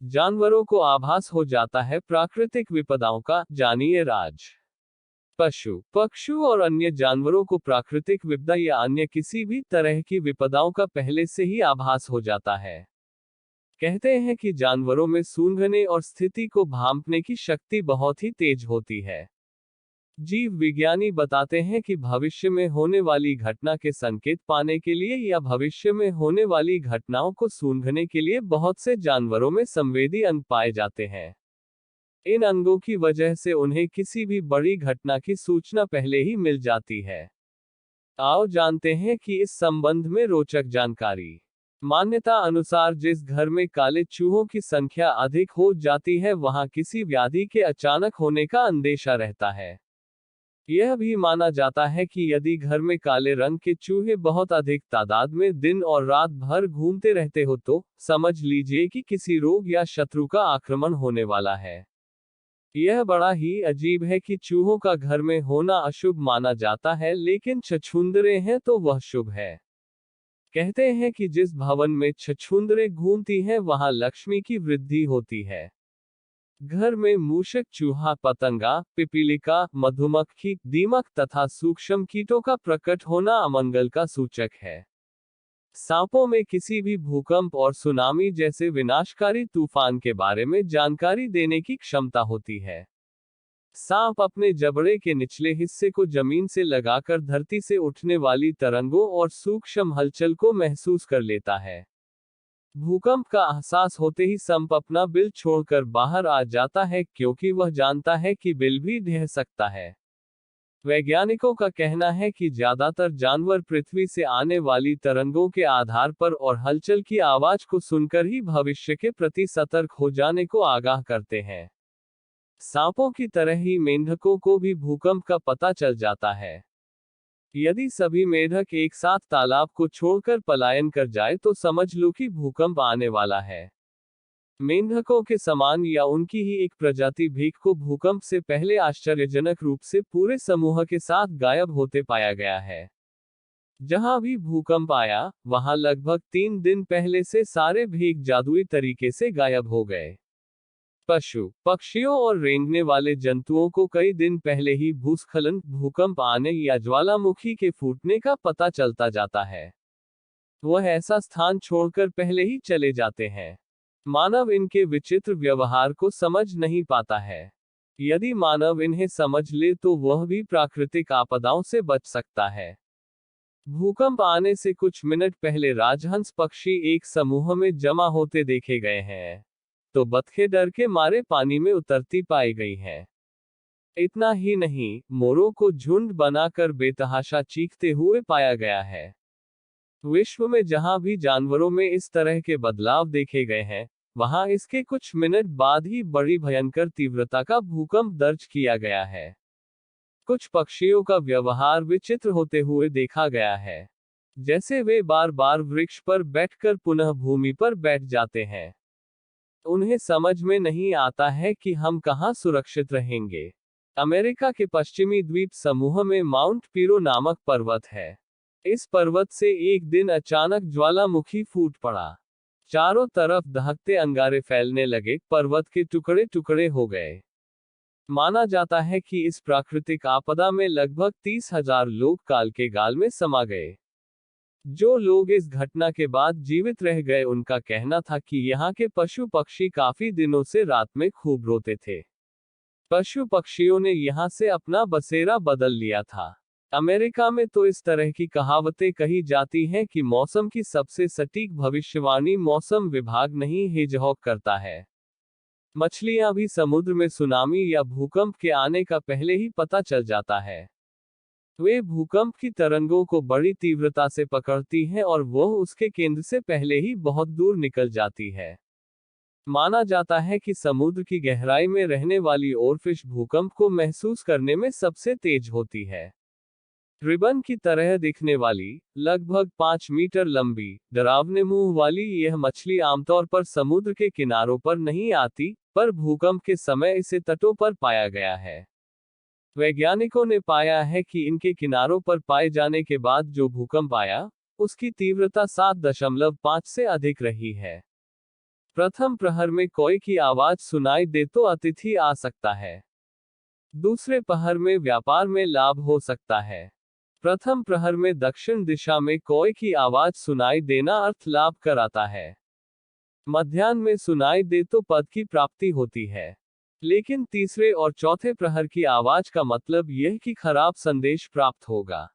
जानवरों को आभास हो जाता है प्राकृतिक विपदाओं का, जानिए राज। पशु, पक्षु और अन्य जानवरों को प्राकृतिक विपदा या अन्य किसी भी तरह की विपदाओं का पहले से ही आभास हो जाता है। कहते हैं कि जानवरों में सूंघने और स्थिति को भांपने की शक्ति बहुत ही तेज होती है। जीव विज्ञानी बताते हैं कि भविष्य में होने वाली घटना के संकेत पाने के लिए या भविष्य में होने वाली घटनाओं को सूंघने के लिए बहुत से जानवरों में संवेदी अंग पाए जाते हैं। इन अंगों की वजह से उन्हें किसी भी बड़ी घटना की सूचना पहले ही मिल जाती है। आओ जानते हैं कि इस संबंध में रोचक जानकारी। मान्यता अनुसार जिस घर में काले चूहों की संख्या अधिक हो जाती है वहां किसी व्याधि के अचानक होने का अंदेशा रहता है। यह भी माना जाता है कि यदि घर में काले रंग के चूहे बहुत अधिक तादाद में दिन और रात भर घूमते रहते हो तो समझ लीजिए कि किसी रोग या शत्रु का आक्रमण होने वाला है। यह बड़ा ही अजीब है कि चूहों का घर में होना अशुभ माना जाता है, लेकिन छछूंदरें हैं तो वह शुभ है। कहते हैं कि जिस भवन में छछूंदरें घूमती हैं वहां लक्ष्मी की वृद्धि होती है। घर में मूषक, चूहा, पतंगा, पिपीलिका, मधुमक्खी, दीमक तथा सूक्ष्म कीटों का प्रकट होना अमंगल का सूचक है। सांपों में किसी भी भूकंप और सुनामी जैसे विनाशकारी तूफान के बारे में जानकारी देने की क्षमता होती है। सांप अपने जबड़े के निचले हिस्से को जमीन से लगाकर धरती से उठने वाली तरंगों और सूक्ष्म हलचल को महसूस कर लेता है। भूकंप का एहसास होते ही सांप अपना बिल छोड़कर बाहर आ जाता है, क्योंकि वह जानता है कि बिल भी ढह सकता है। वैज्ञानिकों का कहना है कि ज्यादातर जानवर पृथ्वी से आने वाली तरंगों के आधार पर और हलचल की आवाज को सुनकर ही भविष्य के प्रति सतर्क हो जाने को आगाह करते हैं। सांपों की तरह ही मेंढकों को भी भूकंप का पता चल जाता है। यदि सभी मेढक एक साथ तालाब को छोड़कर पलायन कर जाए तो समझ लो कि भूकंप आने वाला है। मेंढकों के समान या उनकी ही एक प्रजाति भीख को भूकंप से पहले आश्चर्यजनक रूप से पूरे समूह के साथ गायब होते पाया गया है। जहां भी भूकंप आया, वहां लगभग 3 दिन पहले से सारे भीख जादुई तरीके से गायब हो गए। पशु, पक्षियों और रेंगने वाले जंतुओं को कई दिन पहले ही भूस्खलन, भूकंप आने या ज्वालामुखी के फूटने का पता चलता जाता है। वह ऐसा स्थान छोड़कर पहले ही चले जाते हैं। मानव इनके विचित्र व्यवहार को समझ नहीं पाता है। यदि मानव इन्हें समझ ले तो वह भी प्राकृतिक आपदाओं से बच सकता है। भूकंप आने से कुछ मिनट पहले राजहंस पक्षी एक समूह में जमा होते देखे गए हैं, तो बतखें डर के मारे पानी में उतरती पाई गई हैं। इतना ही नहीं, मोरों को झुंड बनाकर बेतहाशा चीखते हुए पाया गया है। विश्व में जहां भी जानवरों में इस तरह के बदलाव देखे गए हैं, वहां इसके कुछ मिनट बाद ही बड़ी भयंकर तीव्रता का भूकंप दर्ज किया गया है। कुछ पक्षियों का व्यवहार विचित्र होते हुए देखा गया है, जैसे वे बार बार वृक्ष पर बैठकर पुनः भूमि पर बैठ जाते हैं। उन्हें समझ में नहीं आता है कि हम कहां सुरक्षित रहेंगे। अमेरिका के पश्चिमी द्वीप समूह में माउंट पीरो नामक पर्वत है। इस पर्वत से एक दिन अचानक ज्वालामुखी फूट पड़ा। चारों तरफ दहकते अंगारे फैलने लगे, पर्वत के टुकड़े टुकड़े हो गए। माना जाता है कि इस प्राकृतिक आपदा में लगभग 30,000 लोग काल के गाल में समा गए। जो लोग इस घटना के बाद जीवित रह गए उनका कहना था कि यहाँ के पशु पक्षी काफी दिनों से रात में खूब रोते थे। पशु पक्षियों ने यहाँ से अपना बसेरा बदल लिया था। अमेरिका में तो इस तरह की कहावतें कही जाती हैं कि मौसम की सबसे सटीक भविष्यवाणी मौसम विभाग नहीं हेजहॉग करता है। मछलियां भी समुद्र में सुनामी या भूकंप के आने का पहले ही पता चल जाता है। वे भूकंप की तरंगों को बड़ी तीव्रता से पकड़ती हैं और वह उसके केंद्र से पहले ही बहुत दूर निकल जाती है। माना जाता है कि समुद्र की गहराई में रहने वाली ओरफिश भूकंप को महसूस करने में सबसे तेज होती है। रिबन की तरह दिखने वाली, लगभग 5 मीटर लंबी, डरावने मुंह वाली यह मछली आमतौर पर समुद्र के किनारों पर नहीं आती, पर भूकंप के समय इसे तटों पर पाया गया है। वैज्ञानिकों ने पाया है कि इनके किनारों पर पाए जाने के बाद जो भूकंप आया, उसकी तीव्रता 7.5 से अधिक रही है। प्रथम प्रहर में कोई की आवाज सुनाई दे तो अतिथि आ सकता है। दूसरे प्रहर में व्यापार में लाभ हो सकता है। प्रथम प्रहर में दक्षिण दिशा में कोई की आवाज सुनाई देना अर्थ लाभ कराता है। मध्याह्न में सुनाई दे तो पद की प्राप्ति होती है। लेकिन तीसरे और चौथे प्रहर की आवाज का मतलब यह कि खराब संदेश प्राप्त होगा।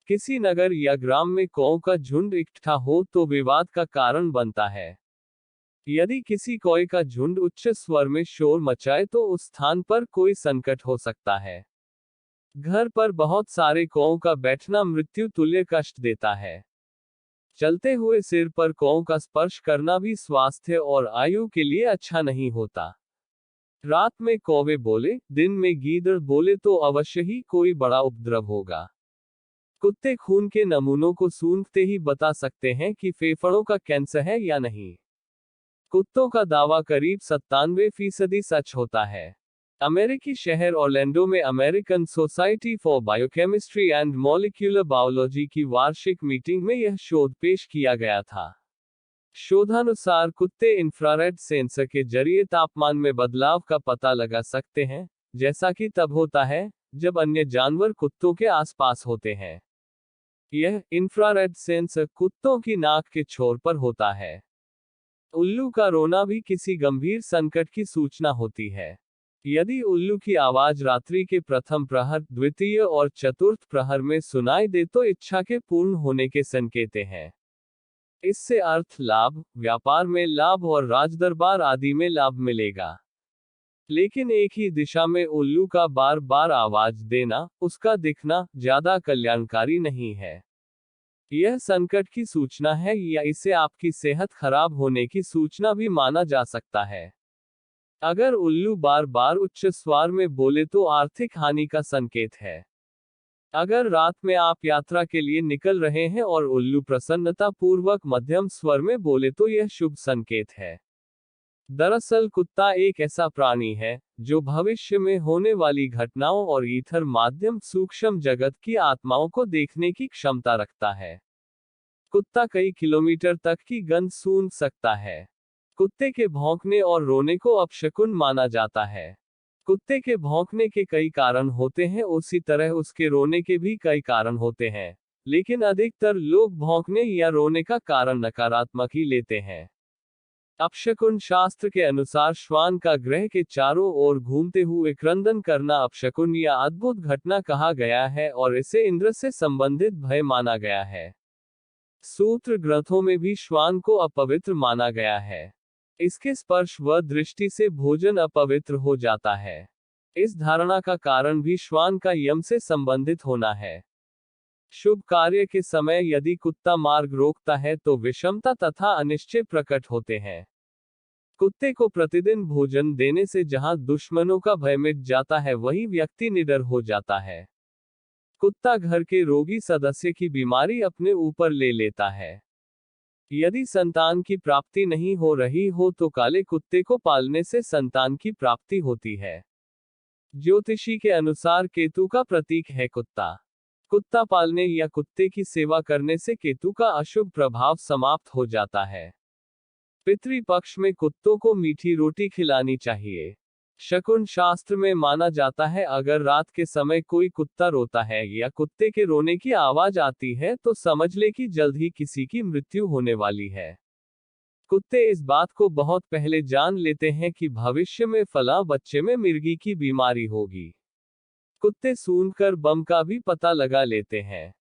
किसी नगर या ग्राम में कौओं का झुंड इकट्ठा हो तो विवाद का कारण बनता है। यदि किसी कौए का झुंड उच्च स्वर में शोर मचाए तो उस स्थान पर कोई संकट हो सकता है। घर पर बहुत सारे कौओं का बैठना मृत्यु तुल्य कष्ट देता है। चलते हुए सिर पर कौओं का स्पर्श करना भी स्वास्थ्य और आयु के लिए अच्छा नहीं होता। रात में कौवे बोले, दिन में गीदड़ बोले तो अवश्य ही कोई बड़ा उपद्रव होगा। कुत्ते खून के नमूनों को सूंघते ही बता सकते हैं कि फेफड़ों का कैंसर है या नहीं। कुत्तों का दावा करीब 97% सच होता है। अमेरिकी शहर ऑरलैंडो में American society for biochemistry and molecular biology की वार्षिक मीटिंग में यह शोध पेश किया गया था। शोधानुसार कुत्ते इंफ्रारेड सेंसर के जरिए तापमान में बदलाव का पता लगा सकते हैं, जैसा कि तब होता है जब अन्य जानवर कुत्तों के आसपास होते हैं। यह इंफ्रारेड सेंसर कुत्तों की नाक के छोर पर होता है। उल्लू का रोना भी किसी गंभीर संकट की सूचना होती है। यदि उल्लू की आवाज रात्रि के प्रथम प्रहर, द्वितीय और चतुर्थ प्रहर में सुनाई दे तो इच्छा के पूर्ण होने के संकेत हैं। इससे अर्थ लाभ, व्यापार में लाभ और राजदरबार आदि में लाभ मिलेगा। लेकिन एक ही दिशा में उल्लू का बार बार आवाज देना, उसका दिखना, ज्यादा कल्याणकारी नहीं है। यह संकट की सूचना है या इसे आपकी सेहत खराब होने की सूचना भी माना जा सकता है। अगर उल्लू बार बार उच्च स्वर में बोले तो आर्थिक हानि का संकेत है। अगर रात में आप यात्रा के लिए निकल रहे हैं और उल्लू प्रसन्नता पूर्वक मध्यम स्वर में बोले तो यह शुभ संकेत है। दरअसल कुत्ता एक ऐसा प्राणी है जो भविष्य में होने वाली घटनाओं और ईथर माध्यम सूक्ष्म जगत की आत्माओं को देखने की क्षमता रखता है। कुत्ता कई किलोमीटर तक की गंध सूंघ सकता है। कुत्ते के भौंकने और रोने को अपशकुन माना जाता है। कुत्ते के भौंकने के कई कारण होते हैं, उसी तरह उसके रोने के भी कई कारण होते हैं, लेकिन अधिकतर लोग भौंकने या रोने का कारण नकारात्मक ही लेते हैं। अपशकुन शास्त्र के अनुसार श्वान का ग्रह के चारों ओर घूमते हुए क्रंदन करना अपशकुन या अद्भुत घटना कहा गया है और इसे इंद्र से संबंधित भय माना गया है। सूत्र ग्रंथों में भी श्वान को अपवित्र माना गया है। इसके स्पर्श व दृष्टि से भोजन अपवित्र हो जाता है। इस धारणा का कारण भी श्वान का यम से संबंधित होना है। शुभ कार्य के समय यदि कुत्ता मार्ग रोकता है तो विषमता तथा अनिश्चय प्रकट होते हैं। कुत्ते को प्रतिदिन भोजन देने से जहां दुश्मनों का भय मिट जाता है वहीं व्यक्ति निडर हो जाता है। कुत्ता घर के रोगी सदस्य की बीमारी अपने ऊपर ले लेता है। यदि संतान की प्राप्ति नहीं हो रही हो तो काले कुत्ते को पालने से संतान की प्राप्ति होती है। ज्योतिषी के अनुसार केतु का प्रतीक है कुत्ता। कुत्ता पालने या कुत्ते की सेवा करने से केतु का अशुभ प्रभाव समाप्त हो जाता है। पितृपक्ष में कुत्तों को मीठी रोटी खिलानी चाहिए। शकुन शास्त्र में माना जाता है अगर रात के समय कोई कुत्ता रोता है या कुत्ते के रोने की आवाज आती है तो समझ ले कि जल्द ही किसी की मृत्यु होने वाली है। कुत्ते इस बात को बहुत पहले जान लेते हैं कि भविष्य में फला बच्चे में मिर्गी की बीमारी होगी। कुत्ते सूंघकर बम का भी पता लगा लेते हैं।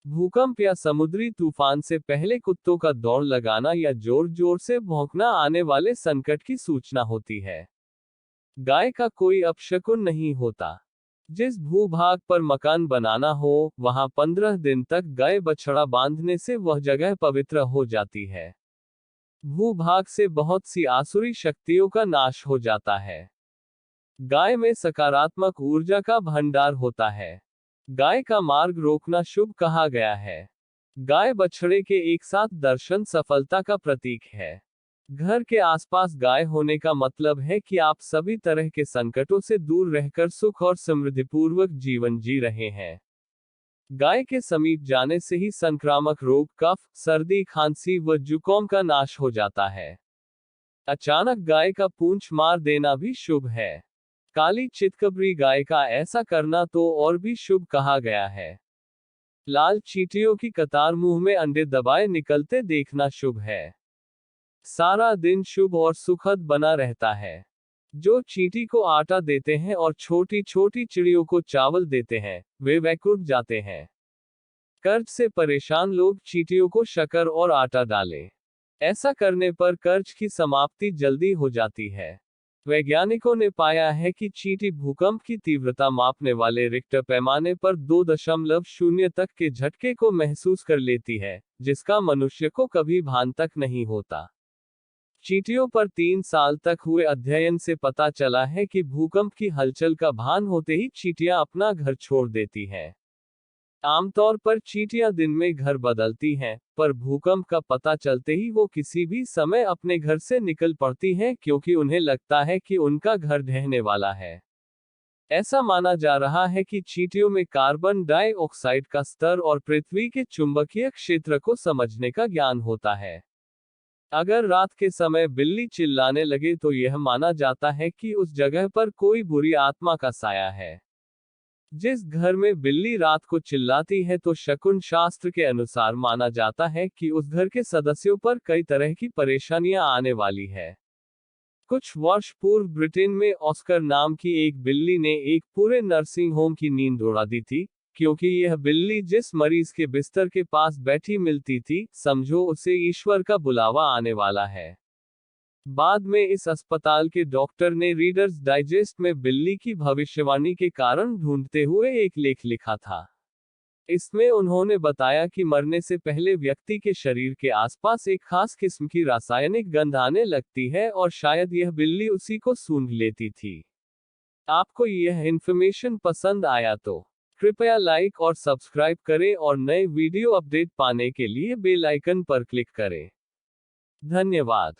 भूकंप या समुद्री तूफान से पहले कुत्तों का दौड़ लगाना या जोर जोर से भौंकना आने वाले संकट की सूचना होती है। गाय का कोई अपशकुन नहीं होता। जिस भूभाग पर मकान बनाना हो वहां 15 दिन तक गाय बछड़ा बांधने से वह जगह पवित्र हो जाती है। भूभाग से बहुत सी आसुरी शक्तियों का नाश हो जाता है। गाय में सकारात्मक ऊर्जा का भंडार होता है। गाय का मार्ग रोकना शुभ कहा गया है। गाय बछड़े के एक साथ दर्शन सफलता का प्रतीक है। घर के आसपास गाय होने का मतलब है कि आप सभी तरह के संकटों से दूर रहकर सुख और समृद्धिपूर्वक जीवन जी रहे हैं। गाय के समीप जाने से ही संक्रामक रोग, कफ, सर्दी, खांसी व जुकाम का नाश हो जाता है। अचानक गाय का पूंछ मार देना भी शुभ है। काली चितकबरी गाय का ऐसा करना तो और भी शुभ कहा गया है। लाल चींटियों की कतार मुंह में अंडे दबाए निकलते देखना शुभ है। सारा दिन शुभ और सुखद बना रहता है। जो चींटी को आटा देते हैं और छोटी छोटी चिड़ियों को चावल देते हैं, वे वैकुंठ जाते हैं। कर्ज से परेशान लोग चींटियों को शक्कर और आटा डालें। ऐसा करने पर कर्ज की समाप्ति जल्दी हो जाती है। वैज्ञानिकों ने पाया है कि चींटी भूकंप की तीव्रता मापने वाले रिक्टर पैमाने पर 2.0 तक के झटके को महसूस कर लेती है, जिसका मनुष्य को कभी भान तक नहीं होता। चींटियों पर 3 साल तक हुए अध्ययन से पता चला है कि भूकंप की हलचल का भान होते ही चींटियां अपना घर छोड़ देती हैं। आमतौर पर चींटियां दिन में घर बदलती हैं, पर भूकंप का पता चलते ही वो किसी भी समय अपने घर से निकल पड़ती हैं, क्योंकि उन्हें लगता है कि उनका घर ढहने वाला है। ऐसा माना जा रहा है कि चींटियों में कार्बन डाइऑक्साइड का स्तर और पृथ्वी के चुंबकीय क्षेत्र को समझने का ज्ञान होता है। अगर रात के समय बिल्ली चिल्लाने लगे तो यह माना जाता है कि उस जगह पर कोई बुरी आत्मा का साया है। जिस घर में बिल्ली रात को चिल्लाती है तो शकुन शास्त्र के अनुसार माना जाता है कि उस घर के सदस्यों पर कई तरह की परेशानियां आने वाली है। कुछ वर्ष पूर्व ब्रिटेन में ऑस्कर नाम की एक बिल्ली ने एक पूरे नर्सिंग होम की नींद उड़ा दी थी, क्योंकि यह बिल्ली जिस मरीज के बिस्तर के पास बैठी मिलती थी, समझो उसे ईश्वर का बुलावा आने वाला है। बाद में इस अस्पताल के डॉक्टर ने रीडर्स डाइजेस्ट में बिल्ली की भविष्यवाणी के कारण ढूंढते हुए एक लेख लिखा था। इसमें उन्होंने बताया कि मरने से पहले व्यक्ति के शरीर के आसपास एक खास किस्म की रासायनिक गंध आने लगती है और शायद यह बिल्ली उसी को सूंघ लेती थी। आपको यह इन्फॉर्मेशन पसंद आया तो कृपया लाइक और सब्सक्राइब करें और नए वीडियो अपडेट पाने के लिए बेल आइकन पर क्लिक करें। धन्यवाद।